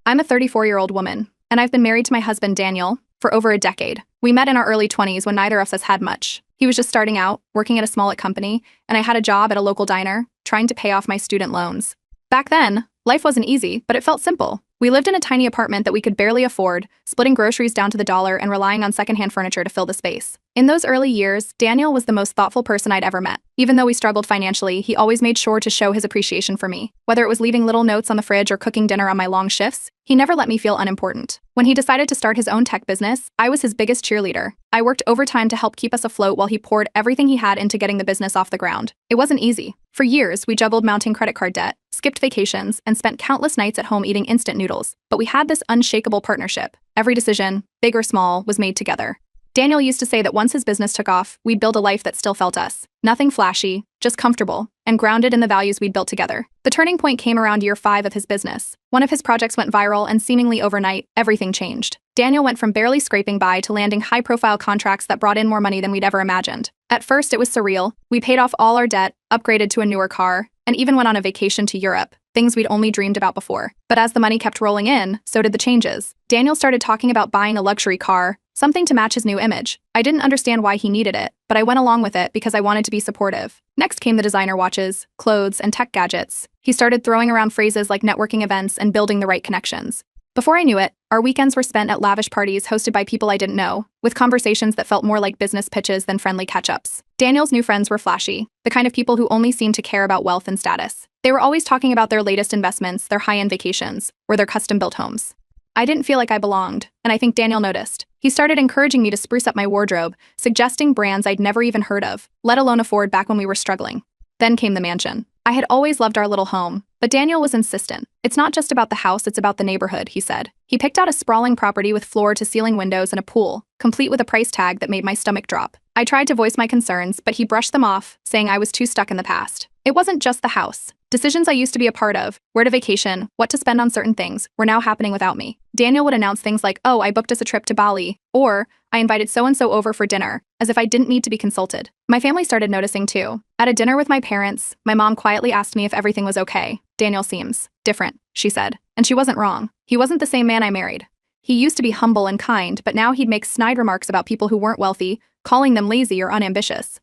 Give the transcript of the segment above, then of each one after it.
I'm a 34-year-old woman, and I've been married to my husband, Daniel, for over a decade. We met in our early 20s when neither of us had much. He was just starting out, working at a small company, and I had a job at a local diner, trying to pay off my student loans. Back then, life wasn't easy, but it felt simple. We lived in a tiny apartment that we could barely afford, splitting groceries down to the dollar and relying on secondhand furniture to fill the space. In those early years, Daniel was the most thoughtful person I'd ever met. Even though we struggled financially, he always made sure to show his appreciation for me. Whether it was leaving little notes on the fridge or cooking dinner on my long shifts, he never let me feel unimportant. When he decided to start his own tech business, I was his biggest cheerleader. I worked overtime to help keep us afloat while he poured everything he had into getting the business off the ground. It wasn't easy. For years, we juggled mounting credit card debt, skipped vacations, and spent countless nights at home eating instant noodles. But we had this unshakable partnership. Every decision, big or small, was made together. Daniel used to say that once his business took off, we'd build a life that still felt us. Nothing flashy, just comfortable, and grounded in the values we'd built together. The turning point came around year 5 of his business. One of his projects went viral, and seemingly overnight, everything changed. Daniel went from barely scraping by to landing high-profile contracts that brought in more money than we'd ever imagined. At first, it was surreal. We paid off all our debt, upgraded to a newer car, and even went on a vacation to Europe, things we'd only dreamed about before. But as the money kept rolling in, so did the changes. Daniel started talking about buying a luxury car, something to match his new image. I didn't understand why he needed it, but I went along with it because I wanted to be supportive. Next came the designer watches, clothes, and tech gadgets. He started throwing around phrases like networking events and building the right connections. Before I knew it, our weekends were spent at lavish parties hosted by people I didn't know, with conversations that felt more like business pitches than friendly catch-ups. Daniel's new friends were flashy, the kind of people who only seemed to care about wealth and status. They were always talking about their latest investments, their high-end vacations, or their custom-built homes. I didn't feel like I belonged, and I think Daniel noticed. He started encouraging me to spruce up my wardrobe, suggesting brands I'd never even heard of, let alone afford back when we were struggling. Then came the mansion. I had always loved our little home, but Daniel was insistent. It's not just about the house, it's about the neighborhood, he said. He picked out a sprawling property with floor-to-ceiling windows and a pool, complete with a price tag that made my stomach drop. I tried to voice my concerns, but he brushed them off, saying I was too stuck in the past. It wasn't just the house. Decisions I used to be a part of, where to vacation, what to spend on certain things, were now happening without me. Daniel would announce things like, "Oh, I booked us a trip to Bali," or "I invited so-and-so over for dinner," as if I didn't need to be consulted. My family started noticing too. At a dinner with my parents, my mom quietly asked me if everything was okay. "Daniel seems different," she said. And she wasn't wrong. He wasn't the same man I married. He used to be humble and kind, but now he'd make snide remarks about people who weren't wealthy, calling them lazy or unambitious.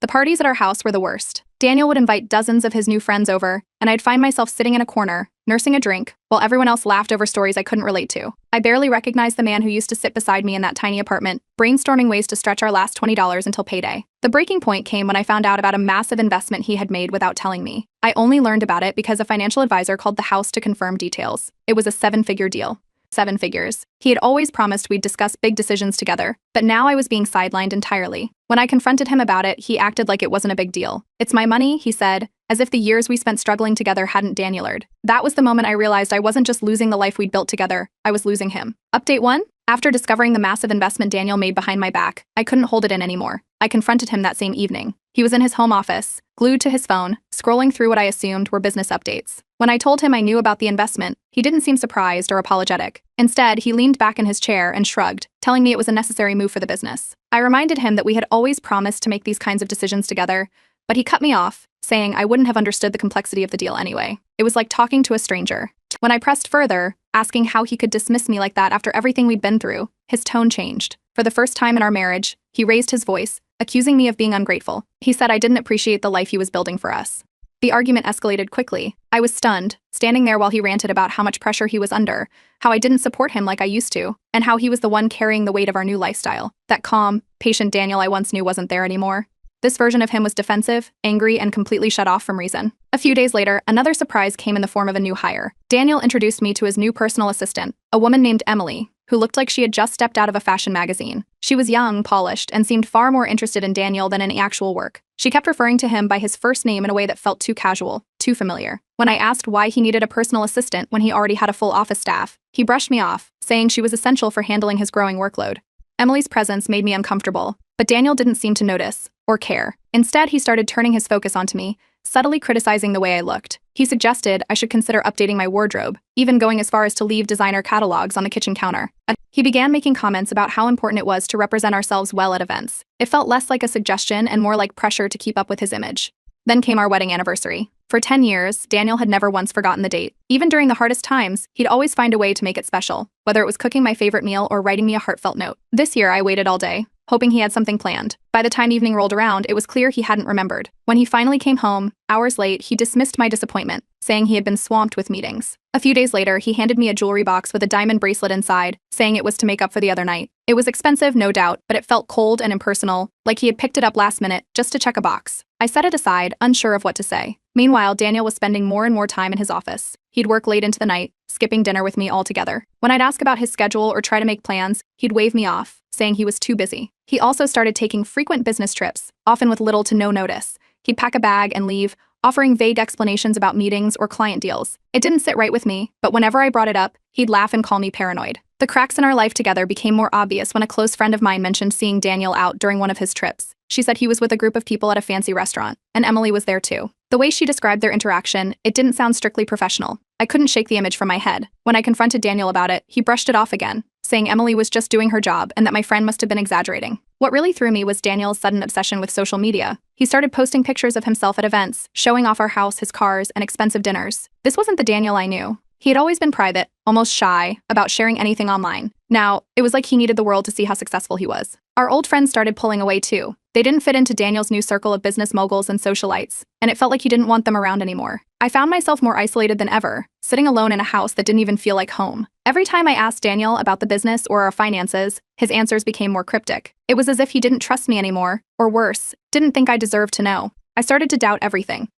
The parties at our house were the worst. Daniel would invite dozens of his new friends over, and I'd find myself sitting in a corner, nursing a drink, while everyone else laughed over stories I couldn't relate to. I barely recognized the man who used to sit beside me in that tiny apartment, brainstorming ways to stretch our last $20 until payday. The breaking point came when I found out about a massive investment he had made without telling me. I only learned about it because a financial advisor called the house to confirm details. It was a 7-figure deal. 7 figures. He had always promised we'd discuss big decisions together, but now I was being sidelined entirely. When I confronted him about it, he acted like it wasn't a big deal. "It's my money," he said, as if the years we spent struggling together hadn't Danielured. That was the moment I realized I wasn't just losing the life we'd built together, I was losing him. Update 1? After discovering the massive investment Daniel made behind my back, I couldn't hold it in anymore. I confronted him that same evening. He was in his home office, glued to his phone, scrolling through what I assumed were business updates. When I told him I knew about the investment, he didn't seem surprised or apologetic. Instead, he leaned back in his chair and shrugged, telling me it was a necessary move for the business. I reminded him that we had always promised to make these kinds of decisions together, but he cut me off, saying I wouldn't have understood the complexity of the deal anyway. It was like talking to a stranger. When I pressed further, asking how he could dismiss me like that after everything we'd been through, his tone changed. For the first time in our marriage, he raised his voice, accusing me of being ungrateful. He said I didn't appreciate the life he was building for us. The argument escalated quickly. I was stunned, standing there while he ranted about how much pressure he was under, how I didn't support him like I used to, and how he was the one carrying the weight of our new lifestyle. That calm, patient Daniel I once knew wasn't there anymore. This version of him was defensive, angry, and completely shut off from reason. A few days later, another surprise came in the form of a new hire. Daniel introduced me to his new personal assistant, a woman named Emily, who looked like she had just stepped out of a fashion magazine. She was young, polished, and seemed far more interested in Daniel than in actual work. She kept referring to him by his first name in a way that felt too casual, too familiar. When I asked why he needed a personal assistant when he already had a full office staff, he brushed me off, saying she was essential for handling his growing workload. Emily's presence made me uncomfortable, but Daniel didn't seem to notice or care. Instead, he started turning his focus onto me, subtly criticizing the way I looked. He suggested I should consider updating my wardrobe, even going as far as to leave designer catalogs on the kitchen counter. He began making comments about how important it was to represent ourselves well at events. It felt less like a suggestion and more like pressure to keep up with his image. Then came our wedding anniversary. For 10 years, Daniel had never once forgotten the date. Even during the hardest times, he'd always find a way to make it special, whether it was cooking my favorite meal or writing me a heartfelt note. This year, I waited all day, hoping he had something planned. By the time evening rolled around, it was clear he hadn't remembered. When he finally came home, hours late, he dismissed my disappointment, saying he had been swamped with meetings. A few days later, he handed me a jewelry box with a diamond bracelet inside, saying it was to make up for the other night. It was expensive, no doubt, but it felt cold and impersonal, like he had picked it up last minute just to check a box. I set it aside, unsure of what to say. Meanwhile, Daniel was spending more and more time in his office. He'd work late into the night, skipping dinner with me altogether. When I'd ask about his schedule or try to make plans, he'd wave me off, saying he was too busy. He also started taking frequent business trips, often with little to no notice. He'd pack a bag and leave, offering vague explanations about meetings or client deals. It didn't sit right with me, but whenever I brought it up, he'd laugh and call me paranoid. The cracks in our life together became more obvious when a close friend of mine mentioned seeing Daniel out during one of his trips. She said he was with a group of people at a fancy restaurant, and Emily was there too. The way she described their interaction, it didn't sound strictly professional. I couldn't shake the image from my head. When I confronted Daniel about it, he brushed it off again, saying Emily was just doing her job and that my friend must have been exaggerating. What really threw me was Daniel's sudden obsession with social media. He started posting pictures of himself at events, showing off our house, his cars, and expensive dinners. This wasn't the Daniel I knew. He had always been private, almost shy, about sharing anything online. Now, it was like he needed the world to see how successful he was. Our old friends started pulling away too. They didn't fit into Daniel's new circle of business moguls and socialites, and it felt like he didn't want them around anymore. I found myself more isolated than ever, sitting alone in a house that didn't even feel like home. Every time I asked Daniel about the business or our finances, his answers became more cryptic. It was as if he didn't trust me anymore, or worse, didn't think I deserved to know. I started to doubt everything.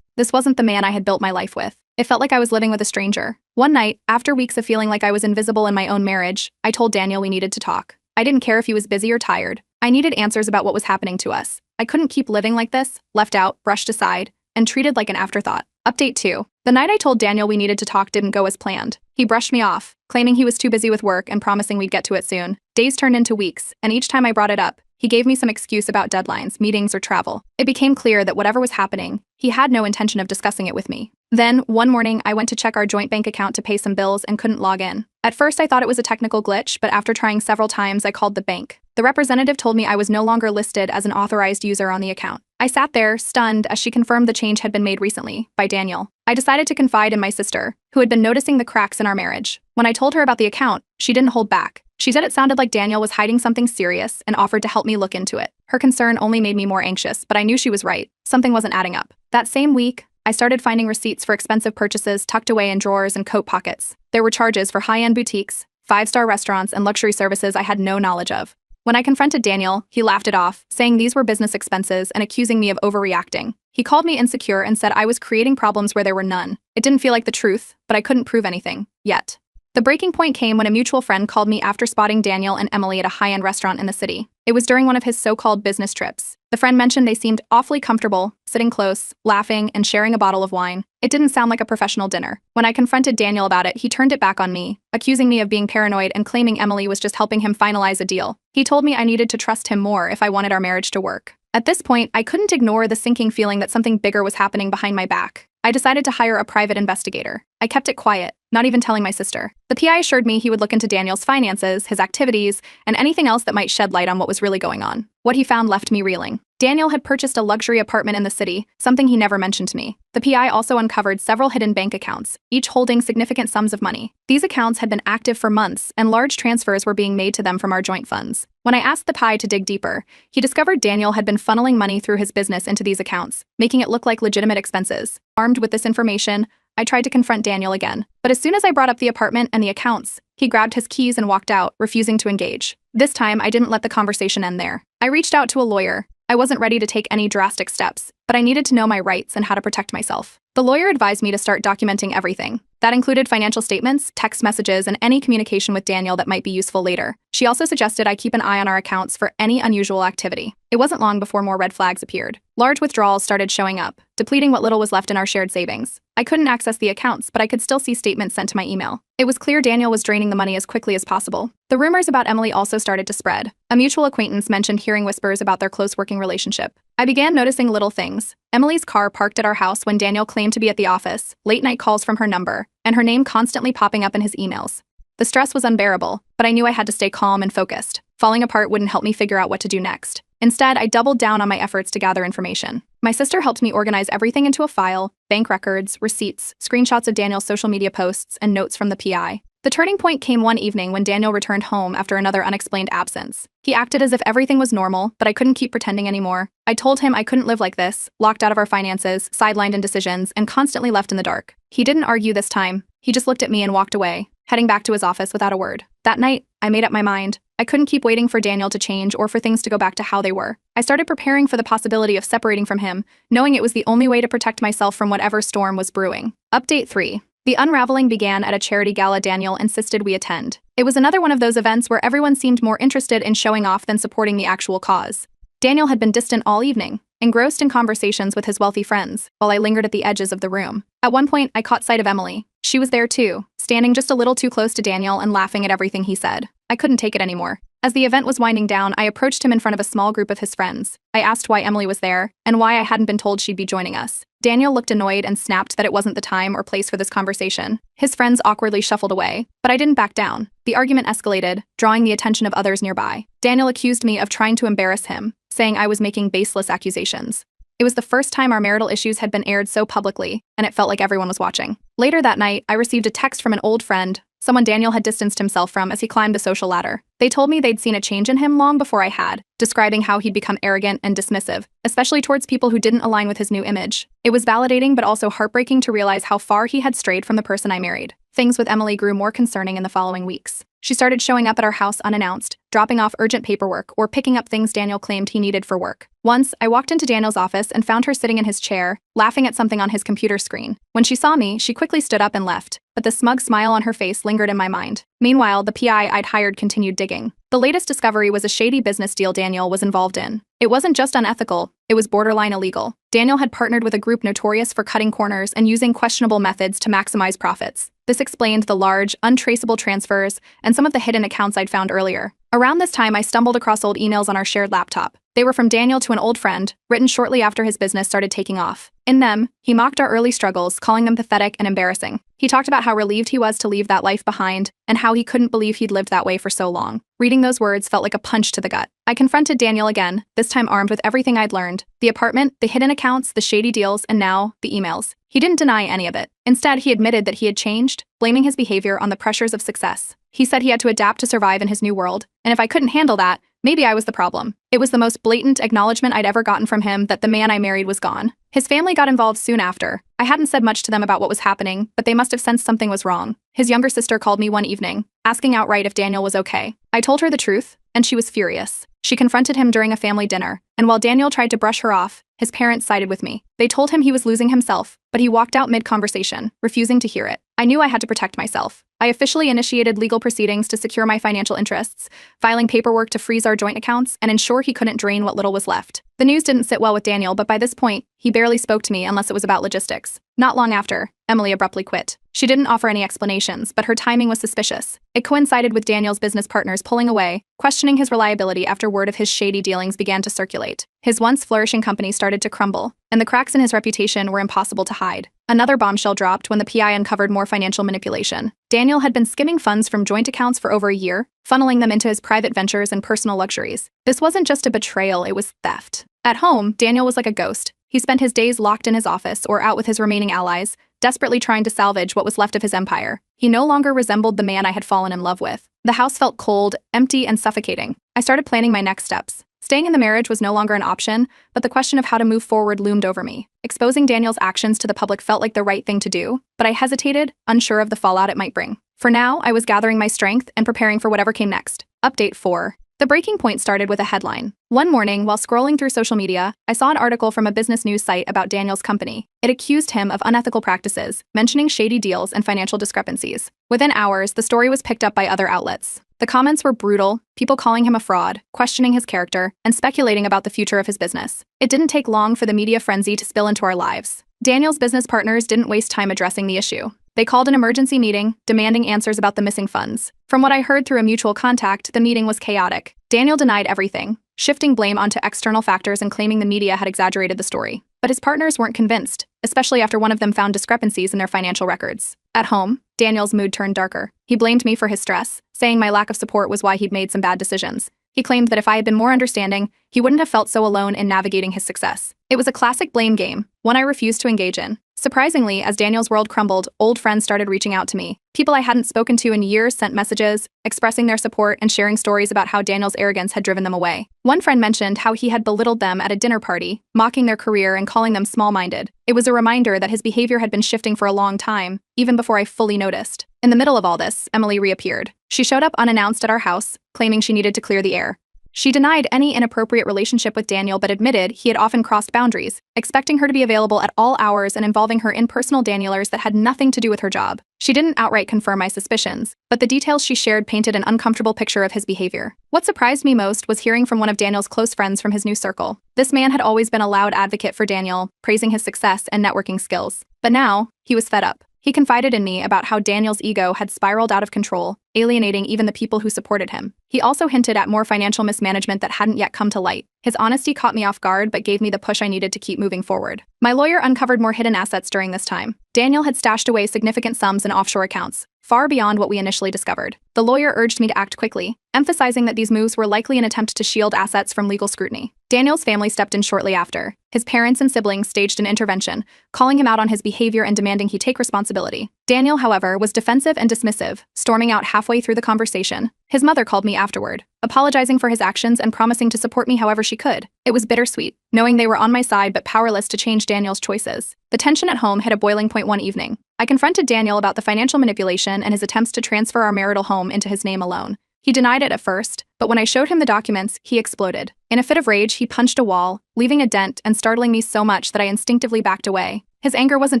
This wasn't the man I had built my life with. It felt like I was living with a stranger. One night, after weeks of feeling like I was invisible in my own marriage, I told Daniel we needed to talk. I didn't care if he was busy or tired. I needed answers about what was happening to us. I couldn't keep living like this, left out, brushed aside, and treated like an afterthought. Update 2. The night I told Daniel we needed to talk didn't go as planned. He brushed me off, claiming he was too busy with work and promising we'd get to it soon. Days turned into weeks, and each time I brought it up, he gave me some excuse about deadlines, meetings, or travel. It became clear that whatever was happening, he had no intention of discussing it with me. Then, one morning, I went to check our joint bank account to pay some bills and couldn't log in. At first, I thought it was a technical glitch, but after trying several times, I called the bank. The representative told me I was no longer listed as an authorized user on the account. I sat there, stunned, as she confirmed the change had been made recently, by Daniel. I decided to confide in my sister, who had been noticing the cracks in our marriage. When I told her about the account, she didn't hold back. She said it sounded like Daniel was hiding something serious and offered to help me look into it. Her concern only made me more anxious, but I knew she was right. Something wasn't adding up. That same week, I started finding receipts for expensive purchases tucked away in drawers and coat pockets. There were charges for high-end boutiques, five-star restaurants, and luxury services I had no knowledge of. When I confronted Daniel, he laughed it off, saying these were business expenses and accusing me of overreacting. He called me insecure and said I was creating problems where there were none. It didn't feel like the truth, but I couldn't prove anything, yet. The breaking point came when a mutual friend called me after spotting Daniel and Emily at a high-end restaurant in the city. It was during one of his so-called business trips. The friend mentioned they seemed awfully comfortable, sitting close, laughing, and sharing a bottle of wine. It didn't sound like a professional dinner. When I confronted Daniel about it, he turned it back on me, accusing me of being paranoid and claiming Emily was just helping him finalize a deal. He told me I needed to trust him more if I wanted our marriage to work. At this point, I couldn't ignore the sinking feeling that something bigger was happening behind my back. I decided to hire a private investigator. I kept it quiet, not even telling my sister. The PI assured me he would look into Daniel's finances, his activities, and anything else that might shed light on what was really going on. What he found left me reeling. Daniel had purchased a luxury apartment in the city, something he never mentioned to me. The PI also uncovered several hidden bank accounts, each holding significant sums of money. These accounts had been active for months, and large transfers were being made to them from our joint funds. When I asked the PI to dig deeper, he discovered Daniel had been funneling money through his business into these accounts, making it look like legitimate expenses. Armed with this information, I tried to confront Daniel again. But as soon as I brought up the apartment and the accounts, he grabbed his keys and walked out, refusing to engage. This time, I didn't let the conversation end there. I reached out to a lawyer. I wasn't ready to take any drastic steps, but I needed to know my rights and how to protect myself. The lawyer advised me to start documenting everything. That included financial statements, text messages, and any communication with Daniel that might be useful later. She also suggested I keep an eye on our accounts for any unusual activity. It wasn't long before more red flags appeared. Large withdrawals started showing up, depleting what little was left in our shared savings. I couldn't access the accounts, but I could still see statements sent to my email. It was clear Daniel was draining the money as quickly as possible. The rumors about Emily also started to spread. A mutual acquaintance mentioned hearing whispers about their close working relationship. I began noticing little things. Emily's car parked at our house when Daniel claimed to be at the office, late-night calls from her number, and her name constantly popping up in his emails. The stress was unbearable, but I knew I had to stay calm and focused. Falling apart wouldn't help me figure out what to do next. Instead, I doubled down on my efforts to gather information. My sister helped me organize everything into a file: bank records, receipts, screenshots of Daniel's social media posts, and notes from the PI. The turning point came one evening when Daniel returned home after another unexplained absence. He acted as if everything was normal, but I couldn't keep pretending anymore. I told him I couldn't live like this, locked out of our finances, sidelined in decisions, and constantly left in the dark. He didn't argue this time. He just looked at me and walked away, heading back to his office without a word. That night, I made up my mind. I couldn't keep waiting for Daniel to change or for things to go back to how they were. I started preparing for the possibility of separating from him, knowing it was the only way to protect myself from whatever storm was brewing. Update 3. The unraveling began at a charity gala Daniel insisted we attend. It was another one of those events where everyone seemed more interested in showing off than supporting the actual cause. Daniel had been distant all evening, engrossed in conversations with his wealthy friends, while I lingered at the edges of the room. At one point, I caught sight of Emily. She was there too, standing just a little too close to Daniel and laughing at everything he said. I couldn't take it anymore. As the event was winding down, I approached him in front of a small group of his friends. I asked why Emily was there, and why I hadn't been told she'd be joining us. Daniel looked annoyed and snapped that it wasn't the time or place for this conversation. His friends awkwardly shuffled away, but I didn't back down. The argument escalated, drawing the attention of others nearby. Daniel accused me of trying to embarrass him, saying I was making baseless accusations. It was the first time our marital issues had been aired so publicly, and it felt like everyone was watching. Later that night, I received a text from an old friend, someone Daniel had distanced himself from as he climbed the social ladder. They told me they'd seen a change in him long before I had, describing how he'd become arrogant and dismissive, especially towards people who didn't align with his new image. It was validating but also heartbreaking to realize how far he had strayed from the person I married. Things with Emily grew more concerning in the following weeks. She started showing up at our house unannounced, dropping off urgent paperwork or picking up things Daniel claimed he needed for work. Once, I walked into Daniel's office and found her sitting in his chair, laughing at something on his computer screen. When she saw me, she quickly stood up and left, but the smug smile on her face lingered in my mind. Meanwhile, the PI I'd hired continued digging. The latest discovery was a shady business deal Daniel was involved in. It wasn't just unethical, it was borderline illegal. Daniel had partnered with a group notorious for cutting corners and using questionable methods to maximize profits. This explained the large, untraceable transfers and some of the hidden accounts I'd found earlier. Around this time, I stumbled across old emails on our shared laptop. They were from Daniel to an old friend, written shortly after his business started taking off. In them, he mocked our early struggles, calling them pathetic and embarrassing. He talked about how relieved he was to leave that life behind and how he couldn't believe he'd lived that way for so long. Reading those words felt like a punch to the gut. I confronted Daniel again, this time armed with everything I'd learned: the apartment, the hidden accounts, the shady deals, and now, the emails. He didn't deny any of it. Instead, he admitted that he had changed, blaming his behavior on the pressures of success. He said he had to adapt to survive in his new world, and if I couldn't handle that, maybe I was the problem. It was the most blatant acknowledgement I'd ever gotten from him that the man I married was gone. His family got involved soon after. I hadn't said much to them about what was happening, but they must have sensed something was wrong. His younger sister called me one evening, asking outright if Daniel was okay. I told her the truth, and she was furious. She confronted him during a family dinner, and while Daniel tried to brush her off, his parents sided with me. They told him he was losing himself, but he walked out mid-conversation, refusing to hear it. I knew I had to protect myself. I officially initiated legal proceedings to secure my financial interests, filing paperwork to freeze our joint accounts and ensure he couldn't drain what little was left. The news didn't sit well with Daniel, but by this point, he barely spoke to me unless it was about logistics. Not long after, Emily abruptly quit. She didn't offer any explanations, but her timing was suspicious. It coincided with Daniel's business partners pulling away, questioning his reliability after word of his shady dealings began to circulate. His once flourishing company started to crumble, and the cracks in his reputation were impossible to hide. Another bombshell dropped when the PI uncovered more financial manipulation. Daniel had been skimming funds from joint accounts for over a year, funneling them into his private ventures and personal luxuries. This wasn't just a betrayal, it was theft. At home, Daniel was like a ghost. He spent his days locked in his office or out with his remaining allies, desperately trying to salvage what was left of his empire. He no longer resembled the man I had fallen in love with. The house felt cold, empty, and suffocating. I started planning my next steps. Staying in the marriage was no longer an option, but the question of how to move forward loomed over me. Exposing Daniel's actions to the public felt like the right thing to do, but I hesitated, unsure of the fallout it might bring. For now, I was gathering my strength and preparing for whatever came next. Update 4. The breaking point started with a headline. One morning, while scrolling through social media, I saw an article from a business news site about Daniel's company. It accused him of unethical practices, mentioning shady deals and financial discrepancies. Within hours, the story was picked up by other outlets. The comments were brutal, people calling him a fraud, questioning his character, and speculating about the future of his business. It didn't take long for the media frenzy to spill into our lives. Daniel's business partners didn't waste time addressing the issue. They called an emergency meeting, demanding answers about the missing funds. From what I heard through a mutual contact, the meeting was chaotic. Daniel denied everything, shifting blame onto external factors and claiming the media had exaggerated the story. But his partners weren't convinced, especially after one of them found discrepancies in their financial records. At home, Daniel's mood turned darker. He blamed me for his stress, saying my lack of support was why he'd made some bad decisions. He claimed that if I had been more understanding, he wouldn't have felt so alone in navigating his success. It was a classic blame game, one I refused to engage in. Surprisingly, as Daniel's world crumbled, old friends started reaching out to me. People I hadn't spoken to in years sent messages, expressing their support and sharing stories about how Daniel's arrogance had driven them away. One friend mentioned how he had belittled them at a dinner party, mocking their career and calling them small-minded. It was a reminder that his behavior had been shifting for a long time, even before I fully noticed. In the middle of all this, Emily reappeared. She showed up unannounced at our house, claiming she needed to clear the air. She denied any inappropriate relationship with Daniel but admitted he had often crossed boundaries, expecting her to be available at all hours and involving her in personal Danielers that had nothing to do with her job. She didn't outright confirm my suspicions, but the details she shared painted an uncomfortable picture of his behavior. What surprised me most was hearing from one of Daniel's close friends from his new circle. This man had always been a loud advocate for Daniel, praising his success and networking skills. But now, he was fed up. He confided in me about how Daniel's ego had spiraled out of control, alienating even the people who supported him. He also hinted at more financial mismanagement that hadn't yet come to light. His honesty caught me off guard but gave me the push I needed to keep moving forward. My lawyer uncovered more hidden assets during this time. Daniel had stashed away significant sums in offshore accounts, far beyond what we initially discovered. The lawyer urged me to act quickly, emphasizing that these moves were likely an attempt to shield assets from legal scrutiny. Daniel's family stepped in shortly after. His parents and siblings staged an intervention, calling him out on his behavior and demanding he take responsibility. Daniel, however, was defensive and dismissive, storming out halfway through the conversation. His mother called me afterward, apologizing for his actions and promising to support me however she could. It was bittersweet, knowing they were on my side but powerless to change Daniel's choices. The tension at home hit a boiling point one evening. I confronted Daniel about the financial manipulation and his attempts to transfer our marital home into his name alone. He denied it at first, but when I showed him the documents, he exploded. In a fit of rage, he punched a wall, leaving a dent and startling me so much that I instinctively backed away. His anger wasn't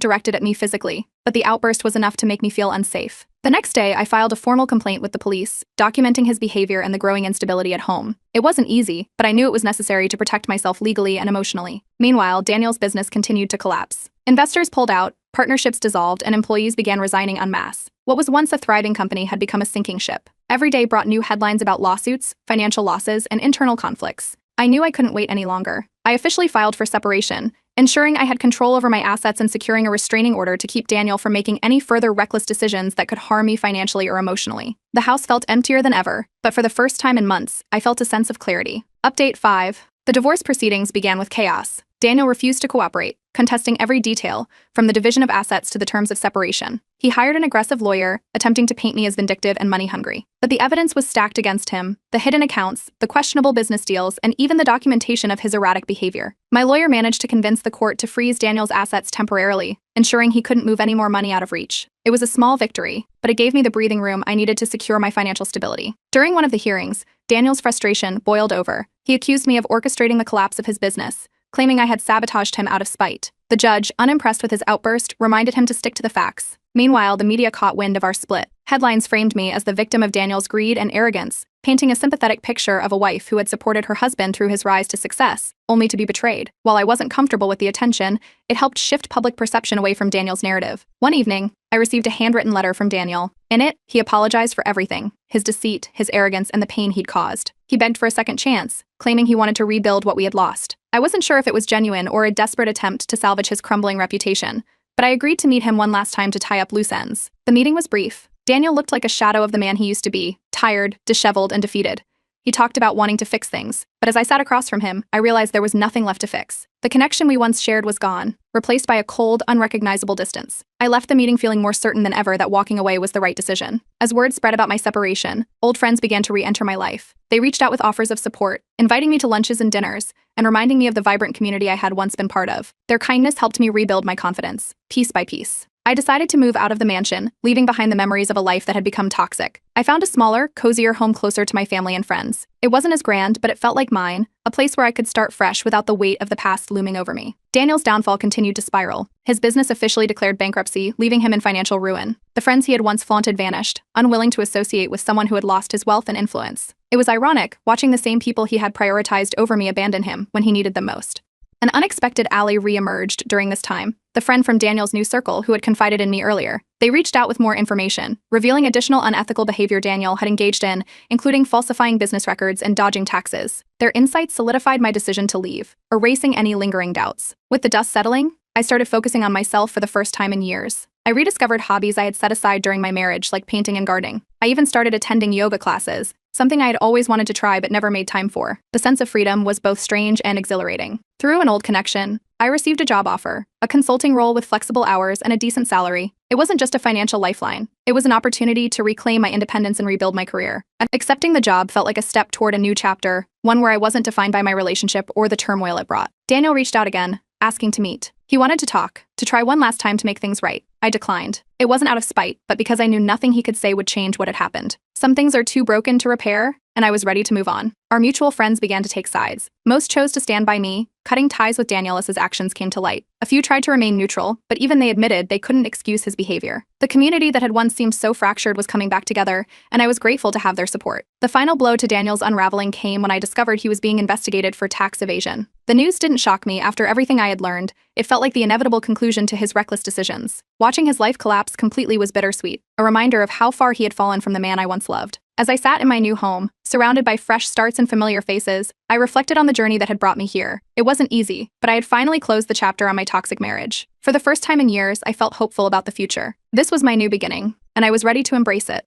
directed at me physically, but the outburst was enough to make me feel unsafe. The next day, I filed a formal complaint with the police, documenting his behavior and the growing instability at home. It wasn't easy, but I knew it was necessary to protect myself legally and emotionally. Meanwhile, Daniel's business continued to collapse. Investors pulled out, partnerships dissolved, and employees began resigning en masse. What was once a thriving company had become a sinking ship. Every day brought new headlines about lawsuits, financial losses, and internal conflicts. I knew I couldn't wait any longer. I officially filed for separation, ensuring I had control over my assets and securing a restraining order to keep Daniel from making any further reckless decisions that could harm me financially or emotionally. The house felt emptier than ever, but for the first time in months, I felt a sense of clarity. Update 5. The divorce proceedings began with chaos. Daniel refused to cooperate, contesting every detail, from the division of assets to the terms of separation. He hired an aggressive lawyer, attempting to paint me as vindictive and money-hungry. But the evidence was stacked against him: the hidden accounts, the questionable business deals, and even the documentation of his erratic behavior. My lawyer managed to convince the court to freeze Daniel's assets temporarily, ensuring he couldn't move any more money out of reach. It was a small victory, but it gave me the breathing room I needed to secure my financial stability. During one of the hearings, Daniel's frustration boiled over. He accused me of orchestrating the collapse of his business, claiming I had sabotaged him out of spite. The judge, unimpressed with his outburst, reminded him to stick to the facts. Meanwhile, the media caught wind of our split. Headlines framed me as the victim of Daniel's greed and arrogance, painting a sympathetic picture of a wife who had supported her husband through his rise to success, only to be betrayed. While I wasn't comfortable with the attention, it helped shift public perception away from Daniel's narrative. One evening, I received a handwritten letter from Daniel. In it, he apologized for everything: his deceit, his arrogance, and the pain he'd caused. He begged for a second chance, claiming he wanted to rebuild what we had lost. I wasn't sure if it was genuine or a desperate attempt to salvage his crumbling reputation, but I agreed to meet him one last time to tie up loose ends. The meeting was brief. Daniel looked like a shadow of the man he used to be, tired, disheveled, and defeated. He talked about wanting to fix things, but as I sat across from him, I realized there was nothing left to fix. The connection we once shared was gone, replaced by a cold, unrecognizable distance. I left the meeting feeling more certain than ever that walking away was the right decision. As word spread about my separation, old friends began to re-enter my life. They reached out with offers of support, inviting me to lunches and dinners, and reminding me of the vibrant community I had once been part of. Their kindness helped me rebuild my confidence, piece by piece. I decided to move out of the mansion, leaving behind the memories of a life that had become toxic. I found a smaller, cozier home closer to my family and friends. It wasn't as grand, but it felt like mine, a place where I could start fresh without the weight of the past looming over me. Daniel's downfall continued to spiral. His business officially declared bankruptcy, leaving him in financial ruin. The friends he had once flaunted vanished, unwilling to associate with someone who had lost his wealth and influence. It was ironic, watching the same people he had prioritized over me abandon him when he needed them most. An unexpected ally re-emerged during this time, the friend from Daniel's new circle who had confided in me earlier. They reached out with more information, revealing additional unethical behavior Daniel had engaged in, including falsifying business records and dodging taxes. Their insights solidified my decision to leave, erasing any lingering doubts. With the dust settling, I started focusing on myself for the first time in years. I rediscovered hobbies I had set aside during my marriage, like painting and gardening. I even started attending yoga classes, something I had always wanted to try but never made time for. The sense of freedom was both strange and exhilarating. Through an old connection, I received a job offer, a consulting role with flexible hours and a decent salary. It wasn't just a financial lifeline. It was an opportunity to reclaim my independence and rebuild my career. And accepting the job felt like a step toward a new chapter, one where I wasn't defined by my relationship or the turmoil it brought. Daniel reached out again, asking to meet. He wanted to talk, to try one last time to make things right. I declined. It wasn't out of spite, but because I knew nothing he could say would change what had happened. Some things are too broken to repair, and I was ready to move on. Our mutual friends began to take sides. Most chose to stand by me, cutting ties with Daniel as his actions came to light. A few tried to remain neutral, but even they admitted they couldn't excuse his behavior. The community that had once seemed so fractured was coming back together, and I was grateful to have their support. The final blow to Daniel's unraveling came when I discovered he was being investigated for tax evasion. The news didn't shock me after everything I had learned. It felt like the inevitable conclusion to his reckless decisions. Watching his life collapse completely was bittersweet, a reminder of how far he had fallen from the man I once loved. As I sat in my new home, surrounded by fresh starts and familiar faces, I reflected on the journey that had brought me here. It wasn't easy, but I had finally closed the chapter on my toxic marriage. For the first time in years, I felt hopeful about the future. This was my new beginning, and I was ready to embrace it.